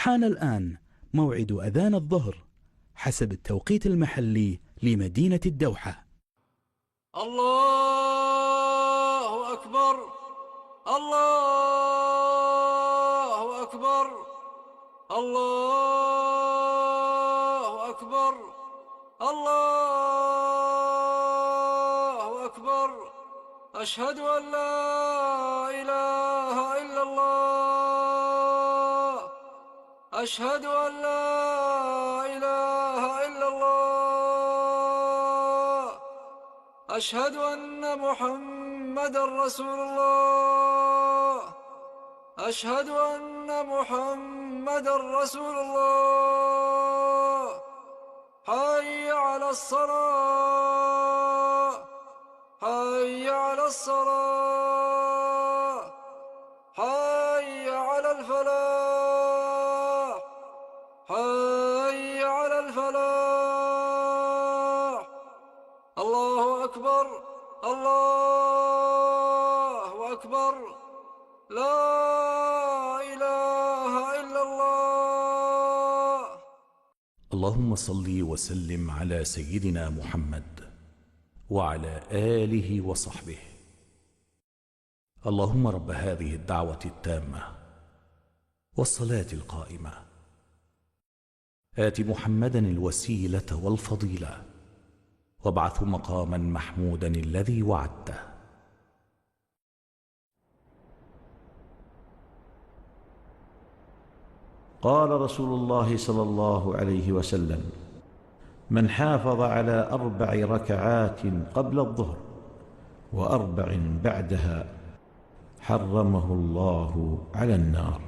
حان الآن موعد أذان الظهر حسب التوقيت المحلي لمدينة الدوحة. الله أكبر، الله أكبر، الله أكبر، الله أكبر. أشهد أن لا إله إلا الله، أشهد أن لا إله إلا الله، أشهد أن محمدًا رسول الله، أشهد أن محمدًا رسول الله. حي على الصلاة، حي على الصلاة، حي على الفلاح، حي على الفلاح. الله أكبر، الله أكبر، لا إله إلا الله. اللهم صل وسلم على سيدنا محمد وعلى آله وصحبه. اللهم رب هذه الدعوة التامة والصلاة القائمة، آت محمدا الوسيلة والفضيلة وابعثه مقاما محمودا الذي وعدته. قال رسول الله صلى الله عليه وسلم: من حافظ على 4 ركعات قبل الظهر و4 بعدها حرمه الله على النار.